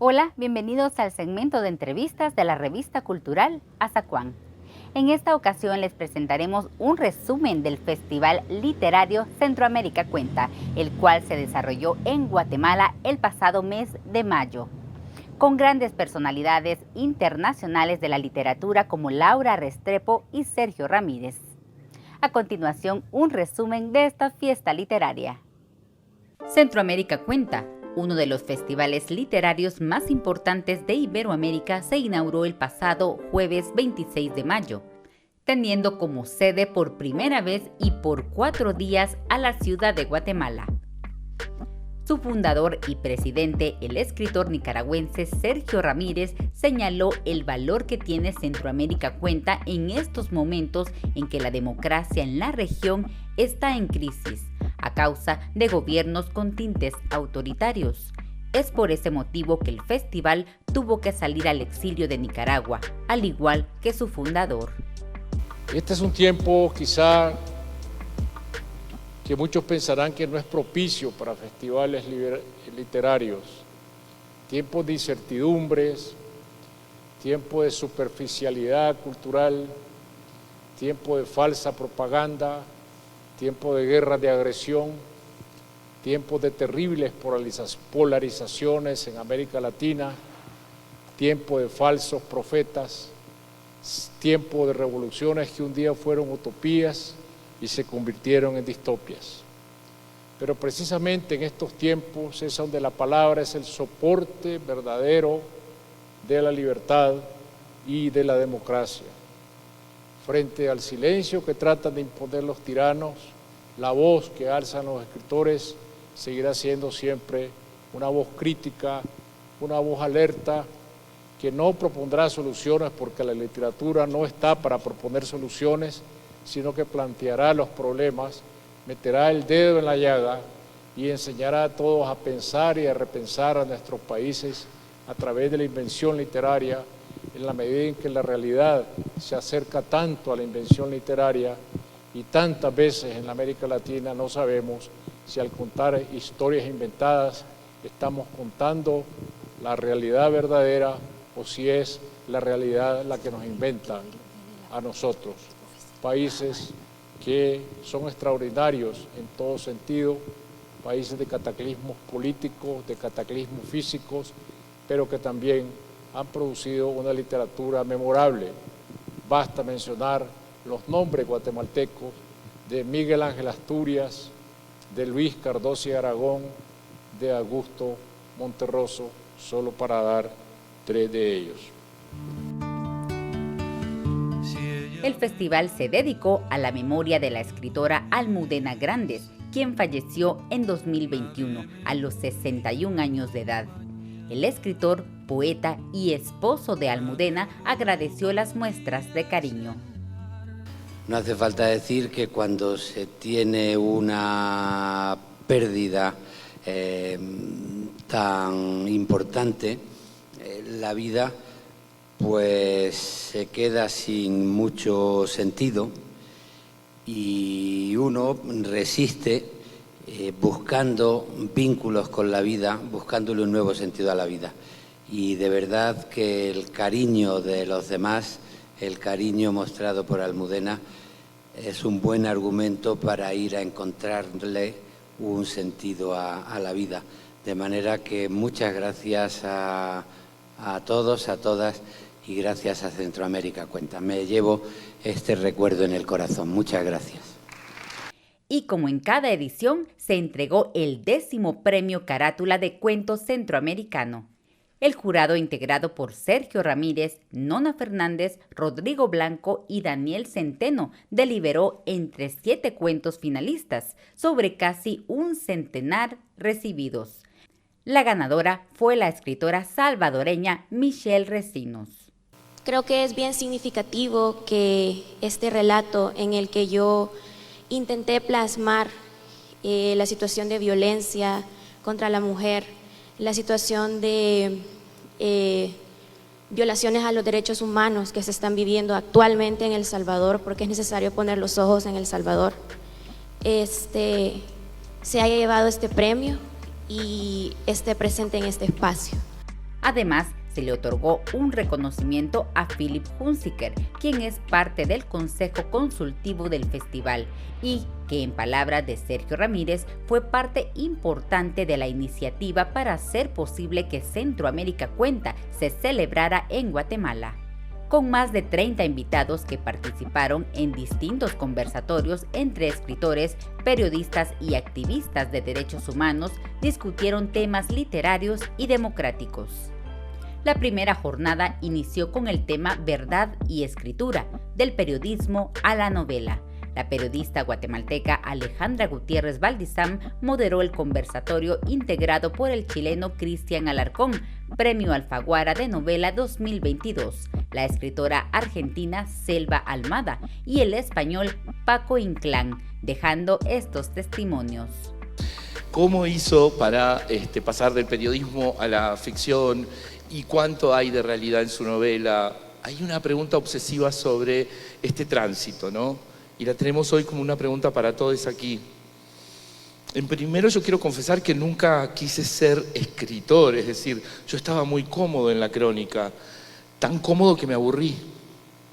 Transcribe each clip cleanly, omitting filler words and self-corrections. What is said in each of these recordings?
Hola, bienvenidos al segmento de entrevistas de la revista cultural Azacuán. En esta ocasión les presentaremos un resumen del Festival Literario Centroamérica Cuenta, el cual se desarrolló en Guatemala el pasado mes de mayo, con grandes personalidades internacionales de la literatura como Laura Restrepo y Sergio Ramírez. A continuación, un resumen de esta fiesta literaria. Centroamérica Cuenta, uno de los festivales literarios más importantes de Iberoamérica, se inauguró el pasado jueves 26 de mayo, teniendo como sede por primera vez y por 4 días a la ciudad de Guatemala. Su fundador y presidente, el escritor nicaragüense Sergio Ramírez, señaló el valor que tiene Centroamérica Cuenta en estos momentos en que la democracia en la región está en crisis, a causa de gobiernos con tintes autoritarios. Es por ese motivo que el festival tuvo que salir al exilio de Nicaragua, al igual que su fundador. Este es un tiempo quizá que muchos pensarán que no es propicio para festivales literarios. Tiempos de incertidumbres, tiempo de superficialidad cultural, tiempo de falsa propaganda, tiempo de guerras de agresión, tiempos de terribles polarizaciones en América Latina, tiempo de falsos profetas, tiempo de revoluciones que un día fueron utopías y se convirtieron en distopias. Pero precisamente en estos tiempos es donde la palabra es el soporte verdadero de la libertad y de la democracia. Frente al silencio que tratan de imponer los tiranos, la voz que alzan los escritores seguirá siendo siempre una voz crítica, una voz alerta, que no propondrá soluciones porque la literatura no está para proponer soluciones, sino que planteará los problemas, meterá el dedo en la llaga y enseñará a todos a pensar y a repensar a nuestros países a través de la invención literaria, en la medida en que la realidad se acerca tanto a la invención literaria y tantas veces en la América Latina no sabemos si al contar historias inventadas estamos contando la realidad verdadera o si es la realidad la que nos inventa a nosotros. Países que son extraordinarios en todo sentido, países de cataclismos políticos, de cataclismos físicos, pero que también han producido una literatura memorable. Basta mencionar los nombres guatemaltecos de Miguel Ángel Asturias, de Luis Cardoso y Aragón, de Augusto Monterroso, solo para dar 3 de ellos. El festival se dedicó a la memoria de la escritora Almudena Grandes, quien falleció en 2021 a los 61 años de edad. El escritor, poeta y esposo de Almudena agradeció las muestras de cariño. No hace falta decir que cuando se tiene una pérdida tan importante, la vida pues se queda sin mucho sentido y uno resiste buscando vínculos con la vida, buscándole un nuevo sentido a la vida. Y de verdad que el cariño de los demás, el cariño mostrado por Almudena, es un buen argumento para ir a encontrarle un sentido a la vida. De manera que muchas gracias a todos, a todas, y gracias a Centroamérica Cuenta. Me llevo este recuerdo en el corazón. Muchas gracias. Y como en cada edición, se entregó el 10º Premio Carátula de Cuento Centroamericano. El jurado, integrado por Sergio Ramírez, Nona Fernández, Rodrigo Blanco y Daniel Centeno, deliberó entre 7 cuentos finalistas sobre casi un centenar recibidos. La ganadora fue la escritora salvadoreña Michelle Recinos. Creo que es bien significativo que este relato en el que yo intenté plasmar la situación de violencia contra la mujer, la situación de violaciones a los derechos humanos que se están viviendo actualmente en El Salvador, porque es necesario poner los ojos en El Salvador, se haya llevado este premio y esté presente en este espacio. Además, se le otorgó un reconocimiento a Philip Hunziker, quien es parte del Consejo Consultivo del Festival y que, en palabras de Sergio Ramírez, fue parte importante de la iniciativa para hacer posible que Centroamérica Cuenta se celebrara en Guatemala. Con más de 30 invitados que participaron en distintos conversatorios entre escritores, periodistas y activistas de derechos humanos, discutieron temas literarios y democráticos. La primera jornada inició con el tema Verdad y Escritura, del periodismo a la novela. La periodista guatemalteca Alejandra Gutiérrez Valdizam moderó el conversatorio integrado por el chileno Cristian Alarcón, Premio Alfaguara de Novela 2022, la escritora argentina Selva Almada y el español Paco Inclán, dejando estos testimonios. ¿Cómo hizo para pasar del periodismo a la ficción y cuánto hay de realidad en su novela? Hay una pregunta obsesiva sobre este tránsito, ¿no? Y la tenemos hoy como una pregunta para todos aquí. En primero, yo quiero confesar que nunca quise ser escritor, es decir, yo estaba muy cómodo en la crónica, tan cómodo que me aburrí,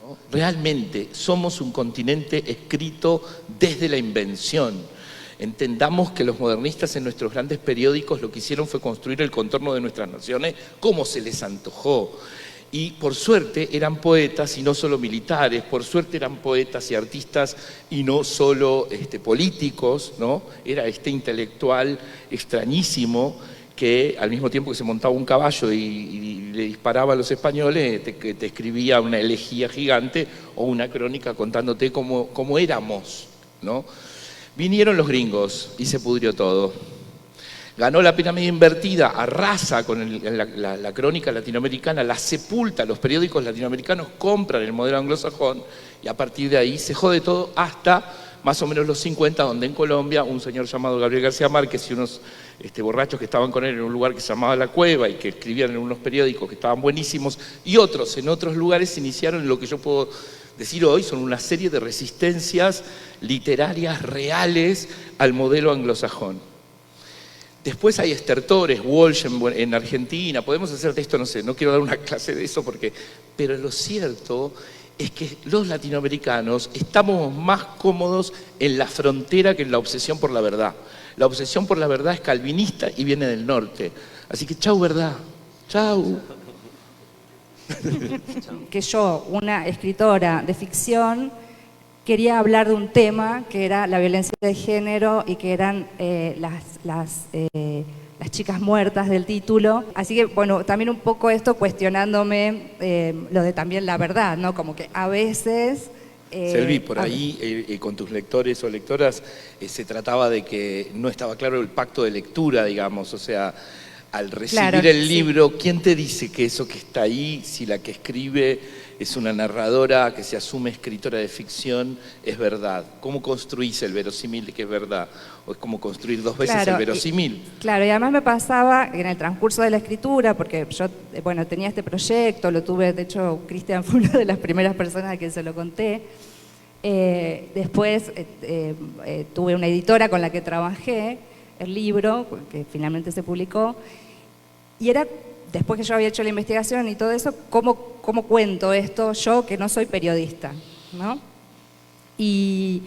¿no? Realmente somos un continente escrito desde la invención. Entendamos que los modernistas en nuestros grandes periódicos lo que hicieron fue construir el contorno de nuestras naciones como se les antojó. Y por suerte eran poetas y no solo militares, por suerte eran poetas y artistas y no solo políticos, ¿no? Era este intelectual extrañísimo que al mismo tiempo que se montaba un caballo y le disparaba a los españoles, te escribía una elegía gigante o una crónica contándote cómo éramos, ¿no? Vinieron los gringos y se pudrió todo. Ganó la pirámide invertida, arrasa con la crónica latinoamericana, la sepulta, los periódicos latinoamericanos compran el modelo anglosajón y a partir de ahí se jode todo hasta más o menos los 50, donde en Colombia un señor llamado Gabriel García Márquez y unos borrachos que estaban con él en un lugar que se llamaba La Cueva y que escribían en unos periódicos que estaban buenísimos y otros en otros lugares iniciaron lo que yo puedo decir hoy son una serie de resistencias literarias reales al modelo anglosajón. Después hay estertores, Walsh en Argentina, podemos hacer de esto, no sé, no quiero dar una clase de eso pero lo cierto es que los latinoamericanos estamos más cómodos en la frontera que en la obsesión por la verdad. La obsesión por la verdad es calvinista y viene del norte. Así que chau verdad, chau. Que yo, una escritora de ficción, quería hablar de un tema que era la violencia de género y que eran las chicas muertas del título. Así que, bueno, también un poco esto cuestionándome lo de también la verdad, ¿no? Como que a veces... Selvi, por ahí con tus lectores o lectoras se trataba de que no estaba claro el pacto de lectura, digamos, o sea... Al recibir el libro, ¿quién te dice que eso que está ahí, si la que escribe es una narradora que se asume escritora de ficción, es verdad? ¿Cómo construís el verosímil de que es verdad? ¿O es como construir dos veces el verosímil? Claro, y además me pasaba en el transcurso de la escritura, porque yo, bueno, tenía este proyecto, lo tuve, de hecho, Cristian fue una de las primeras personas a quien se lo conté. Después tuve una editora con la que trabajé, el libro, que finalmente se publicó, y era, después que yo había hecho la investigación y todo eso, ¿cómo cuento esto yo que no soy periodista, ¿no? Y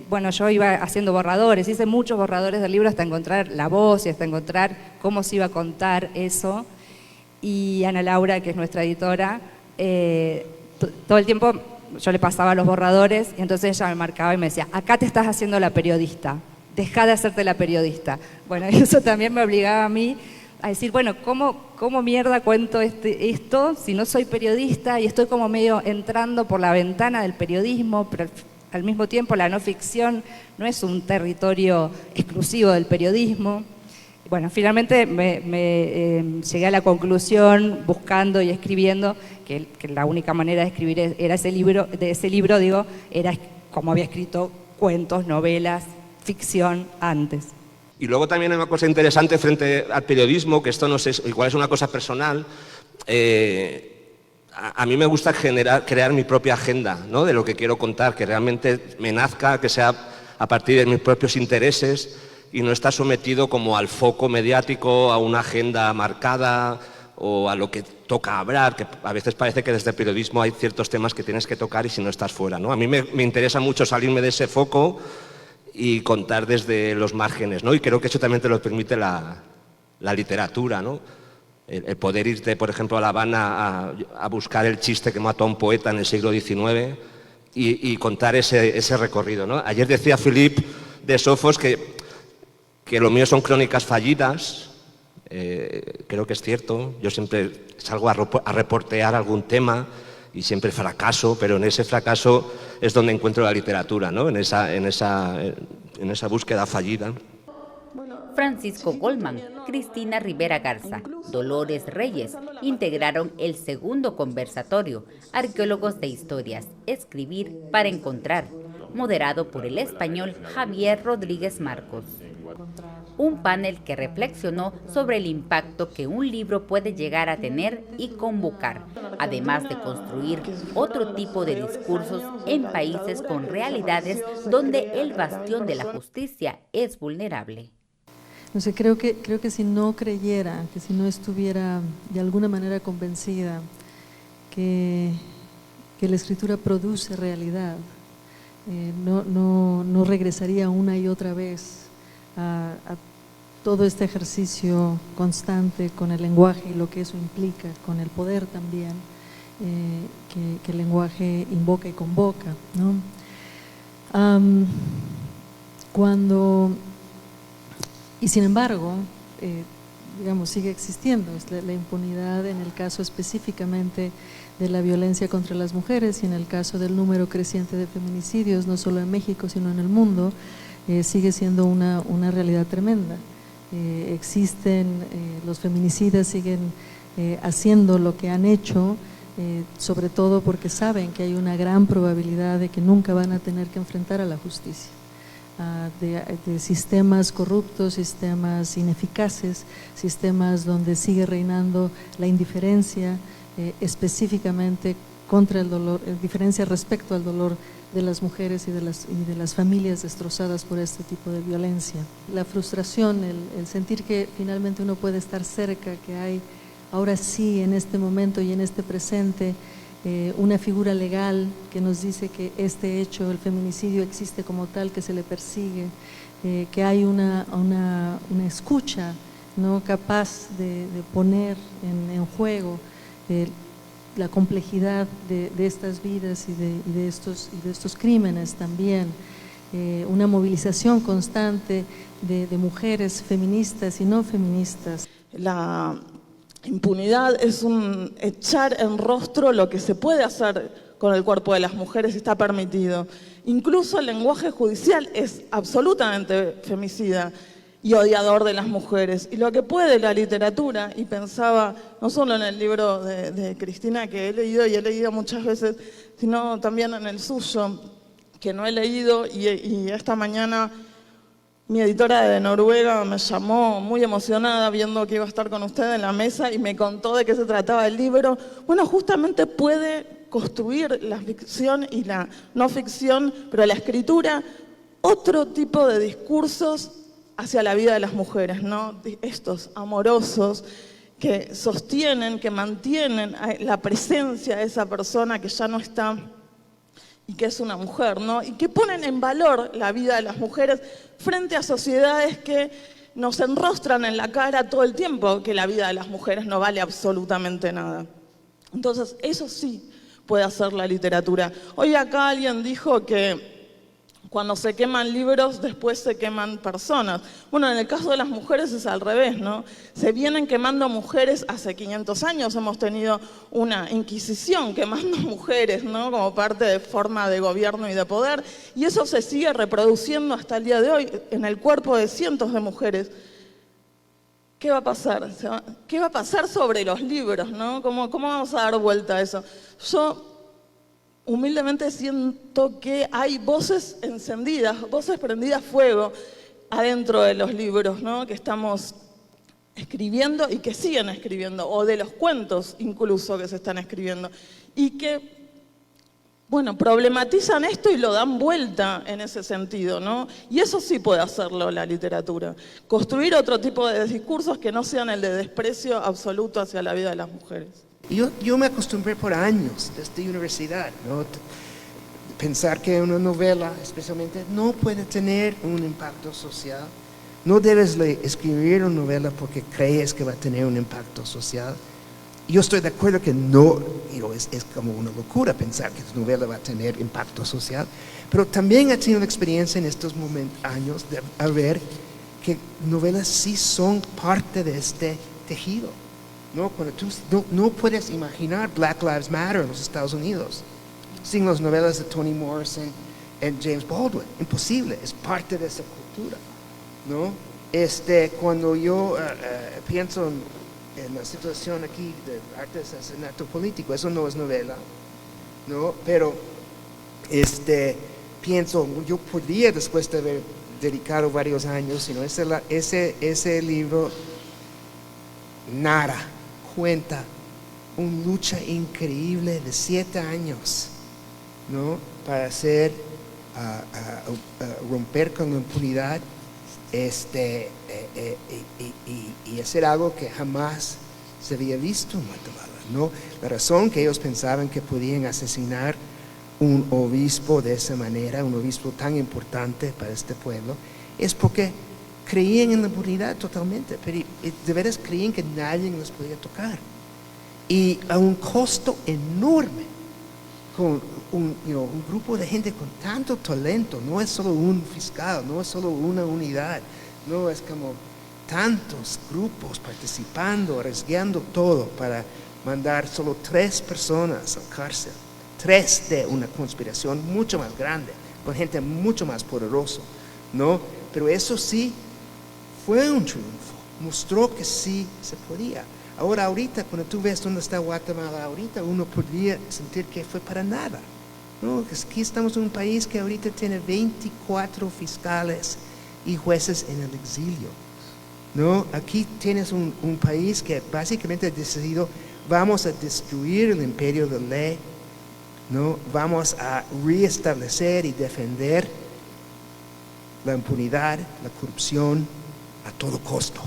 bueno, yo iba haciendo borradores, hice muchos borradores del libro hasta encontrar la voz y hasta encontrar cómo se iba a contar eso, y Ana Laura, que es nuestra editora, todo el tiempo yo le pasaba los borradores y entonces ella me marcaba y me decía, acá te estás haciendo la periodista, dejá de hacerte la periodista. Bueno, eso también me obligaba a mí a decir, bueno, ¿cómo mierda cuento esto si no soy periodista y estoy como medio entrando por la ventana del periodismo, pero al mismo tiempo la no ficción no es un territorio exclusivo del periodismo? Bueno, finalmente llegué a la conclusión, buscando y escribiendo, que la única manera de escribir era ese libro, era como había escrito cuentos, novelas, ficción antes. Y luego también hay una cosa interesante frente al periodismo, que esto no sé, igual es una cosa personal. A mí me gusta crear mi propia agenda, ¿no? De lo que quiero contar, que realmente me nazca, que sea a partir de mis propios intereses, y no está sometido como al foco mediático, a una agenda marcada o a lo que toca hablar, que a veces parece que desde el periodismo hay ciertos temas que tienes que tocar y si no estás fuera, ¿no? A mí me interesa mucho salirme de ese foco y contar desde los márgenes, ¿no? Y creo que eso también te lo permite la literatura, ¿no? El poder irte, por ejemplo, a La Habana a buscar el chiste que mató a un poeta en el siglo XIX y contar ese recorrido, ¿no? Ayer decía Philippe de Sofos que lo mío son crónicas fallidas. Creo que es cierto. Yo siempre salgo a reportear algún tema y siempre fracaso, pero en ese fracaso es donde encuentro la literatura, ¿no? En esa búsqueda fallida. Francisco Goldman, Cristina Rivera Garza, Dolores Reyes integraron el segundo conversatorio Arqueólogos de Historias, Escribir para Encontrar, moderado por el español Javier Rodríguez Marcos. Un panel que reflexionó sobre el impacto que un libro puede llegar a tener y convocar, además de construir otro tipo de discursos en países con realidades donde el bastión de la justicia es vulnerable. No sé, creo que si no creyera, que si no estuviera de alguna manera convencida que la escritura produce realidad, no regresaría una y otra vez a todo este ejercicio constante con el lenguaje y lo que eso implica, con el poder también que el lenguaje invoca y convoca, ¿no? Y sin embargo, digamos, sigue existiendo la impunidad en el caso específicamente de la violencia contra las mujeres y en el caso del número creciente de feminicidios, no solo en México, sino en el mundo, sigue siendo una realidad tremenda. Existen, los feminicidas siguen haciendo lo que han hecho, sobre todo porque saben que hay una gran probabilidad de que nunca van a tener que enfrentar a la justicia. De sistemas corruptos, sistemas ineficaces, sistemas donde sigue reinando la indiferencia, específicamente contra el dolor, diferencia respecto al dolor de las mujeres y de las familias destrozadas por este tipo de violencia. La frustración, el sentir que finalmente uno puede estar cerca, que hay ahora sí en este momento y en este presente una figura legal que nos dice que este hecho, el feminicidio, existe como tal, que se le persigue, que hay una escucha, ¿no?, capaz de poner en juego la complejidad de estas vidas y de estos crímenes también, una movilización constante de mujeres feministas y no feministas. La impunidad es un echar en rostro lo que se puede hacer con el cuerpo de las mujeres y está permitido. Incluso el lenguaje judicial es absolutamente femicida y odiador de las mujeres. Y lo que puede la literatura, y pensaba no solo en el libro de Cristina que he leído muchas veces, sino también en el suyo, que no he leído, y esta mañana mi editora de Noruega me llamó muy emocionada viendo que iba a estar con usted en la mesa y me contó de qué se trataba el libro. Bueno, justamente puede construir la ficción y la no ficción, pero la escritura, otro tipo de discursos hacia la vida de las mujeres, ¿no? Estos amorosos que sostienen, que mantienen la presencia de esa persona que ya no está y que es una mujer, ¿no? Y que ponen en valor la vida de las mujeres frente a sociedades que nos enrostran en la cara todo el tiempo que la vida de las mujeres no vale absolutamente nada. Entonces, eso sí puede hacer la literatura. Hoy acá alguien dijo que cuando se queman libros, después se queman personas. Bueno, en el caso de las mujeres es al revés, ¿no? Se vienen quemando mujeres hace 500 años, hemos tenido una inquisición quemando mujeres, ¿no?, como parte de forma de gobierno y de poder, y eso se sigue reproduciendo hasta el día de hoy en el cuerpo de cientos de mujeres. ¿Qué va a pasar? ¿Qué va a pasar sobre los libros, ¿no? ¿Cómo vamos a dar vuelta a eso? Yo humildemente siento que hay voces encendidas, voces prendidas fuego adentro de los libros, ¿no?, que estamos escribiendo y que siguen escribiendo, o de los cuentos incluso que se están escribiendo, y que Bueno, problematizan esto y lo dan vuelta en ese sentido, ¿no? Y eso sí puede hacerlo la literatura. Construir otro tipo de discursos que no sean el de desprecio absoluto hacia la vida de las mujeres. Yo me acostumbré por años desde universidad, ¿no? Pensar que una novela, especialmente, no puede tener un impacto social. No debes escribir una novela porque crees que va a tener un impacto social. Yo estoy de acuerdo que no, es como una locura pensar que tu novela va a tener impacto social, pero también he tenido la experiencia en estos años de ver que novelas sí son parte de este tejido, ¿no? Cuando tú no puedes imaginar Black Lives Matter en los Estados Unidos sin las novelas de Toni Morrison y James Baldwin. Imposible, es parte de esa cultura, ¿no? Cuando yo pienso en la situación aquí de arte de asesinato político, eso no es novela, ¿no? Pero pienso, yo podría, después de haber dedicado varios años, ese libro narra, cuenta una lucha increíble de 7 años, ¿no? Para hacer, romper con la impunidad, y hacer algo que jamás se había visto en Guatemala, ¿no? La razón que ellos pensaban que podían asesinar un obispo de esa manera, un obispo tan importante para este pueblo, es porque creían en la impunidad totalmente, pero de veras creían que nadie los podía tocar. Y a un costo enorme, con un grupo de gente con tanto talento. No es solo un fiscal, no es solo una unidad, no es como tantos grupos participando, arriesgando todo para mandar solo 3 personas a la cárcel, 3 de una conspiración mucho más grande, con gente mucho más poderosa, ¿no? Pero eso sí fue un triunfo, mostró que sí se podía. Ahora, ahorita, cuando tú ves dónde está Guatemala ahorita, uno podría sentir que fue para nada, ¿no? Aquí estamos en un país que ahorita tiene 24 fiscales y jueces en el exilio, ¿no? Aquí tienes un país que básicamente ha decidido, vamos a destruir el imperio de ley, ¿no? Vamos a reestablecer y defender la impunidad, la corrupción a todo costo,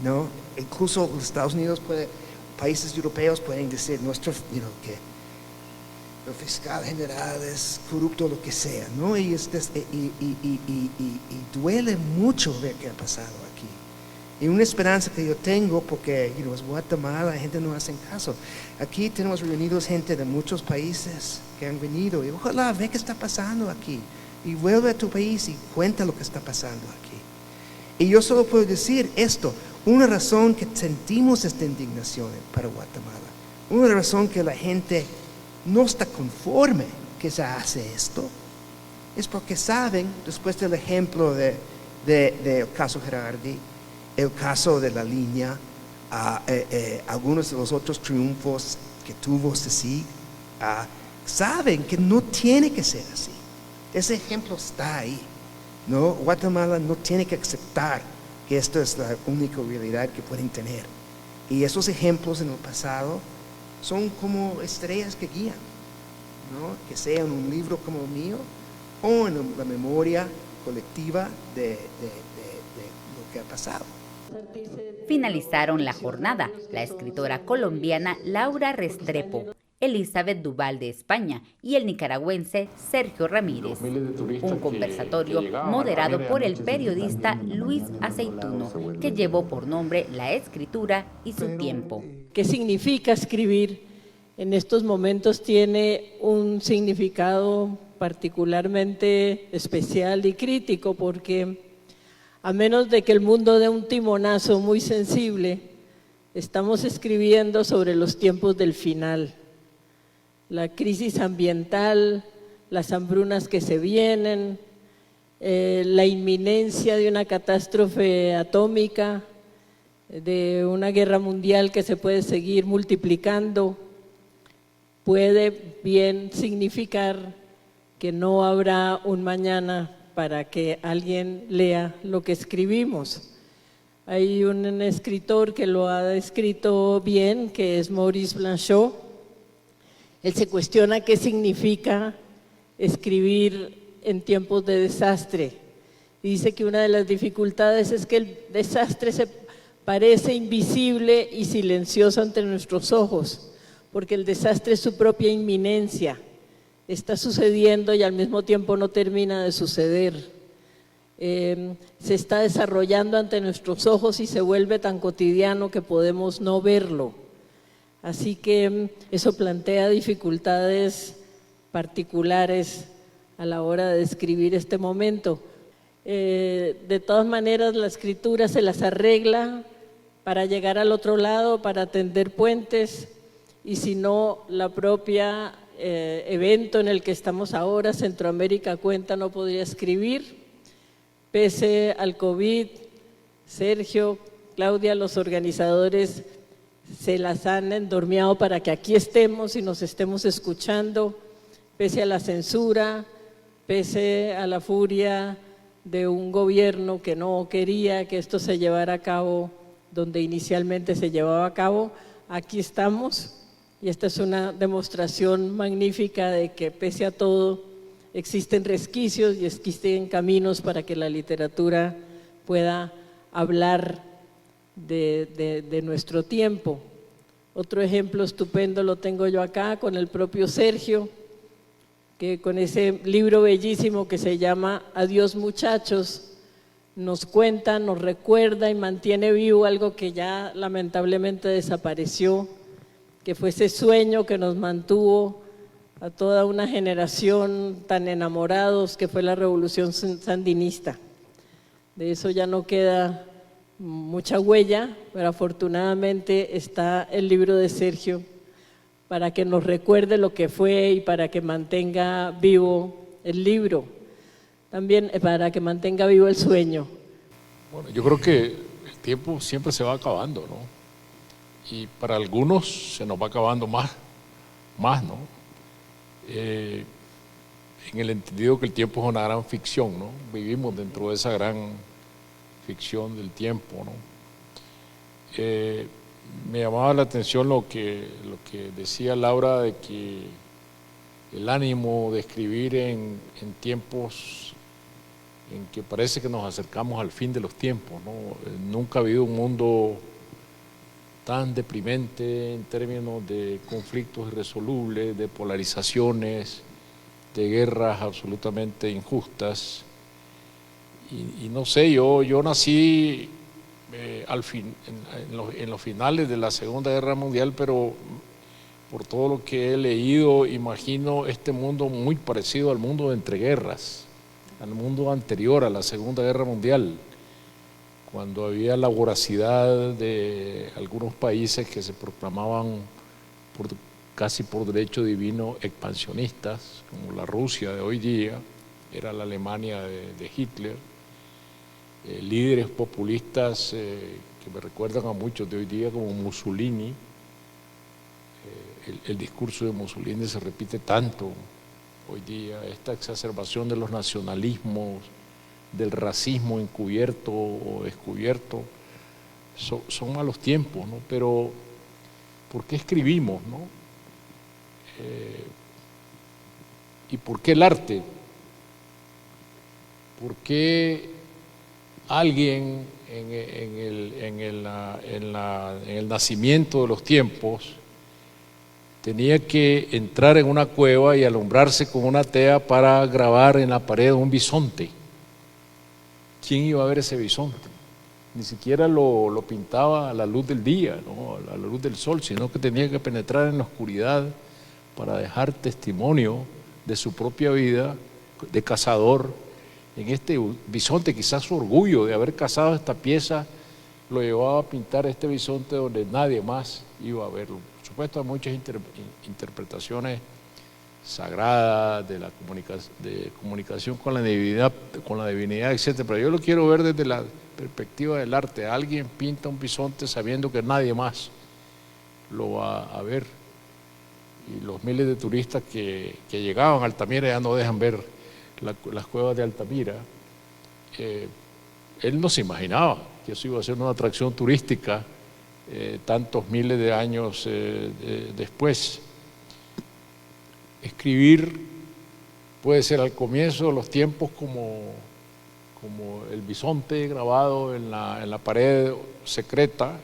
¿no? Incluso los Estados Unidos, países europeos pueden decir que el fiscal general es corrupto, lo que sea, ¿no? Y duele mucho ver qué ha pasado aquí. Y una esperanza que yo tengo, porque es Guatemala, la gente no hace caso. Aquí tenemos reunidos gente de muchos países que han venido y ojalá ve qué está pasando aquí. Y vuelve a tu país y cuenta lo que está pasando aquí. Y yo solo puedo decir esto, una razón que sentimos esta indignación para Guatemala, una razón que la gente no está conforme que se hace esto, es porque saben, después del ejemplo del caso Gerardi, el caso de la línea, algunos de los otros triunfos que tuvo CICIG, saben que no tiene que ser así. Ese ejemplo está ahí, ¿no? Guatemala no tiene que aceptar que esto es la única realidad que pueden tener. Y esos ejemplos en el pasado son como estrellas que guían, ¿no? Que sea en un libro como el mío o en la memoria colectiva de lo que ha pasado. Finalizaron la jornada la escritora colombiana Laura Restrepo, Elizabeth Duval de España y el nicaragüense Sergio Ramírez. Un conversatorio moderado por el periodista Luis Aceituno, que llevó por nombre La escritura y su tiempo. ¿Qué significa escribir? En estos momentos tiene un significado particularmente especial y crítico, porque a menos de que el mundo dé un timonazo muy sensible, estamos escribiendo sobre los tiempos del final. La crisis ambiental, las hambrunas que se vienen, la inminencia de una catástrofe atómica, de una guerra mundial que se puede seguir multiplicando, puede bien significar que no habrá un mañana para que alguien lea lo que escribimos. Hay un escritor que lo ha escrito bien, que es Maurice Blanchot, Él se cuestiona qué significa escribir en tiempos de desastre. Y dice que una de las dificultades es que el desastre se parece invisible y silencioso ante nuestros ojos, porque el desastre es su propia inminencia. Está sucediendo y al mismo tiempo no termina de suceder. Se está desarrollando ante nuestros ojos y se vuelve tan cotidiano que podemos no verlo. Así que eso plantea dificultades particulares a la hora de describir este momento. De todas maneras, la escritura se las arregla para llegar al otro lado, para tender puentes, y si no, la propia evento en el que estamos ahora, Centroamérica Cuenta, no podría escribir. Pese al COVID, Sergio, Claudia, los organizadores se las han endormiado para que aquí estemos y nos estemos escuchando, pese a la censura, pese a la furia de un gobierno que no quería que esto se llevara a cabo donde inicialmente se llevaba a cabo. Aquí estamos y esta es una demostración magnífica de que pese a todo existen resquicios y existen caminos para que la literatura pueda hablar de nuestro tiempo. Otro ejemplo estupendo lo tengo yo acá con el propio Sergio, que con ese libro bellísimo que se llama Adiós muchachos, nos cuenta, nos recuerda y mantiene vivo algo que ya lamentablemente desapareció, que fue ese sueño que nos mantuvo a toda una generación tan enamorados, que fue la revolución sandinista. De eso ya no queda mucha huella, pero afortunadamente está el libro de Sergio para que nos recuerde lo que fue y para que mantenga vivo el libro, también para que mantenga vivo el sueño. Bueno, yo creo que el tiempo siempre se va acabando, ¿no? Y para algunos se nos va acabando más, ¿no? En el entendido que el tiempo es una gran ficción, ¿no? Vivimos dentro de esa gran ficción del tiempo, ¿no? Me llamaba la atención lo que decía Laura, de que el ánimo de escribir en tiempos en que parece que nos acercamos al fin de los tiempos, ¿no? Nunca ha habido un mundo tan deprimente en términos de conflictos irresolubles, de polarizaciones, de guerras absolutamente injustas. Y no sé, yo nací en los finales de la Segunda Guerra Mundial, pero por todo lo que he leído, imagino este mundo muy parecido al mundo de entreguerras, al mundo anterior a la Segunda Guerra Mundial, cuando había la voracidad de algunos países que se proclamaban casi por derecho divino expansionistas, como la Rusia de hoy día, era la Alemania de Hitler, líderes populistas que me recuerdan a muchos de hoy día como Mussolini. El discurso de Mussolini se repite tanto hoy día, esta exacerbación de los nacionalismos, del racismo encubierto o descubierto, son malos tiempos, ¿no? Pero ¿por qué escribimos, no? ¿Y por qué el arte? ¿Por qué alguien en el nacimiento de los tiempos tenía que entrar en una cueva y alumbrarse con una tea para grabar en la pared un bisonte? ¿Quién iba a ver ese bisonte? Ni siquiera lo pintaba a la luz del día, ¿no? A la luz del sol, sino que tenía que penetrar en la oscuridad para dejar testimonio de su propia vida de cazador. En este bisonte, quizás su orgullo de haber cazado esta pieza lo llevaba a pintar este bisonte donde nadie más iba a verlo. Por supuesto, hay muchas interpretaciones sagradas de la comunicación con la divinidad, etc. Pero yo lo quiero ver desde la perspectiva del arte. Alguien pinta un bisonte sabiendo que nadie más lo va a ver. Y los miles de turistas que llegaban a Altamira ya no dejan ver las cuevas de Altamira. Él no se imaginaba que eso iba a ser una atracción turística tantos miles de años después. escribir puede ser al comienzo de los tiempos como el bisonte grabado en la pared secreta,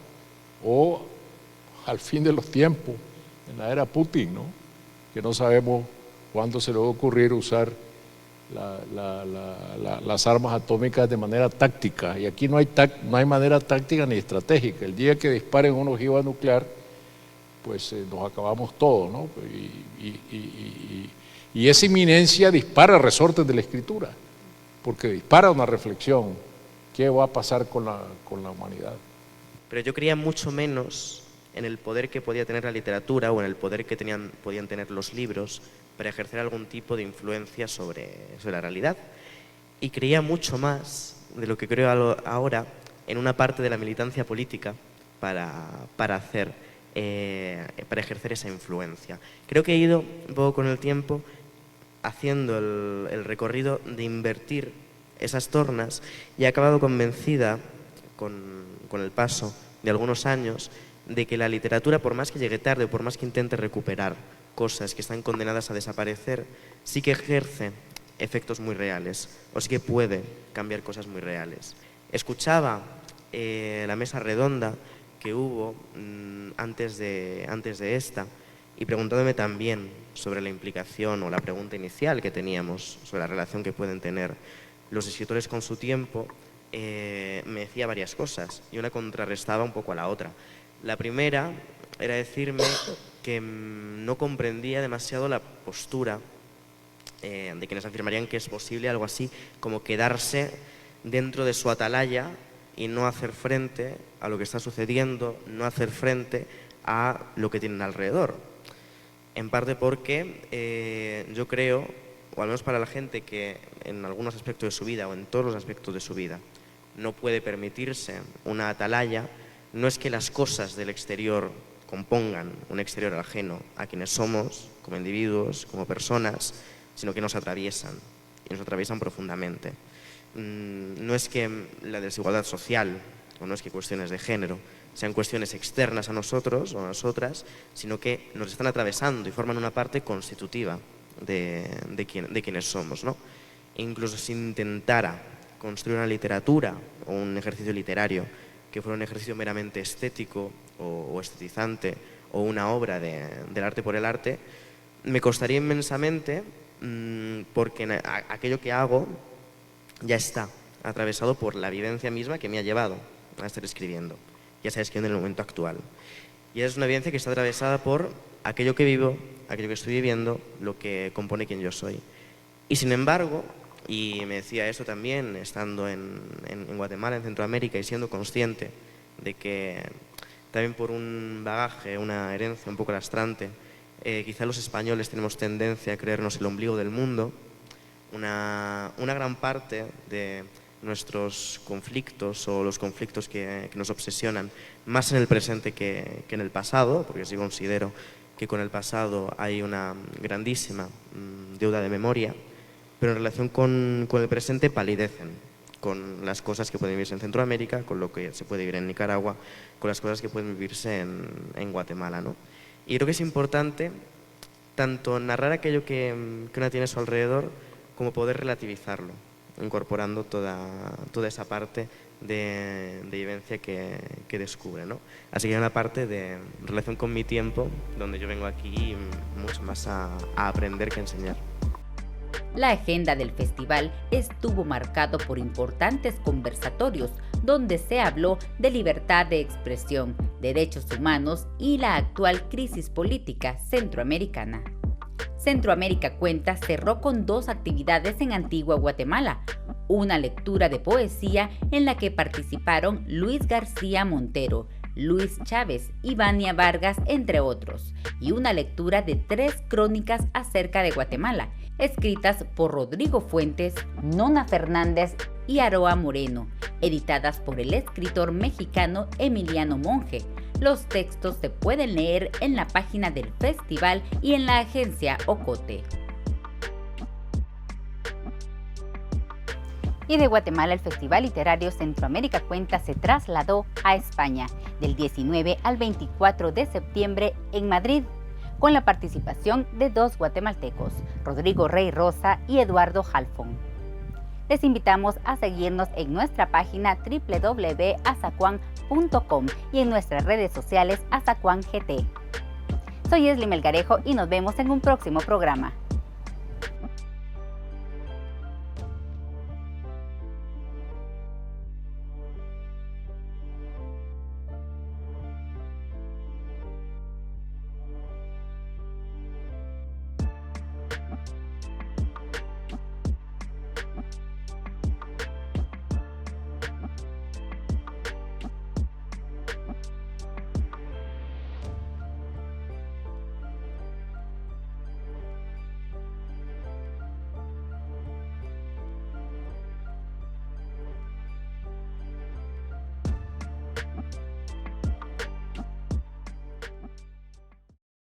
o al fin de los tiempos, en la era Putin, ¿no? Que no sabemos cuándo se le va a ocurrir usar las armas atómicas de manera táctica. Y aquí no hay manera táctica ni estratégica. El día que disparen una ojiva nuclear, pues nos acabamos todos, ¿no? Y esa inminencia dispara resortes de la escritura, porque dispara una reflexión. ¿Qué va a pasar con la humanidad? Pero yo creía mucho menos en el poder que podía tener la literatura o en el poder que podían tener los libros para ejercer algún tipo de influencia sobre la realidad. Y creía mucho más de lo que creo ahora en una parte de la militancia política para ejercer esa influencia. Creo que he ido un poco con el tiempo haciendo el recorrido de invertir esas tornas y he acabado convencida con el paso de algunos años de que la literatura, por más que llegue tarde o por más que intente recuperar cosas que están condenadas a desaparecer, sí que ejerce efectos muy reales o sí que puede cambiar cosas muy reales. Escuchaba la mesa redonda que hubo antes de esta y preguntándome también sobre la implicación o la pregunta inicial que teníamos sobre la relación que pueden tener los escritores con su tiempo, me decía varias cosas y una contrarrestaba un poco a la otra. La primera era decirme que no comprendía demasiado la postura de quienes afirmarían que es posible algo así como quedarse dentro de su atalaya y no hacer frente a lo que está sucediendo, no hacer frente a lo que tienen alrededor. En parte porque yo creo, o al menos para la gente que en algunos aspectos de su vida o en todos los aspectos de su vida no puede permitirse una atalaya, no es que las cosas del exterior compongan un exterior ajeno a quienes somos, como individuos, como personas, sino que nos atraviesan, y nos atraviesan profundamente. No es que la desigualdad social, o no es que cuestiones de género, sean cuestiones externas a nosotros o a nosotras, sino que nos están atravesando y forman una parte constitutiva de quienes somos, ¿no? E incluso si intentara construir una literatura o un ejercicio literario que fuera un ejercicio meramente estético o estetizante o una obra del arte por el arte, me costaría inmensamente porque aquello que hago ya está atravesado por la vivencia misma que me ha llevado a estar escribiendo, ya sea escribiendo en el momento actual. Y es una vivencia que está atravesada por aquello que vivo, aquello que estoy viviendo, lo que compone quien yo soy. Y sin embargo, y me decía eso también estando en Guatemala, en Centroamérica, y siendo consciente de que también por un bagaje, una herencia un poco lastrante, quizá los españoles tenemos tendencia a creernos el ombligo del mundo. Una gran parte de nuestros conflictos o los conflictos que nos obsesionan más en el presente que en el pasado, porque sí considero que con el pasado hay una grandísima deuda de memoria, pero en relación con el presente palidecen con las cosas que pueden vivirse en Centroamérica, con lo que se puede vivir en Nicaragua, con las cosas que pueden vivirse en Guatemala, ¿no? Y creo que es importante tanto narrar aquello que una tiene a su alrededor como poder relativizarlo, incorporando toda esa parte de vivencia que descubre, ¿no? Así que hay una parte de relación con mi tiempo donde yo vengo aquí mucho más a aprender que a enseñar. La agenda del festival estuvo marcado por importantes conversatorios donde se habló de libertad de expresión, derechos humanos y la actual crisis política centroamericana. Centroamérica Cuenta cerró con 2 actividades en Antigua Guatemala, una lectura de poesía en la que participaron Luis García Montero, Luis Chávez y Vania Vargas, entre otros, y una lectura de 3 crónicas acerca de Guatemala, escritas por Rodrigo Fuentes, Nona Fernández y Aroa Moreno, editadas por el escritor mexicano Emiliano Monge. Los textos se pueden leer en la página del festival y en la agencia Ocote. Y de Guatemala, el Festival Literario Centroamérica Cuenta se trasladó a España del 19 al 24 de septiembre en Madrid. con la participación de 2 guatemaltecos, Rodrigo Rey Rosa y Eduardo Halfon. Les invitamos a seguirnos en nuestra página www.azacuan.com y en nuestras redes sociales AzacuanGT. Soy Esli Melgarejo y nos vemos en un próximo programa.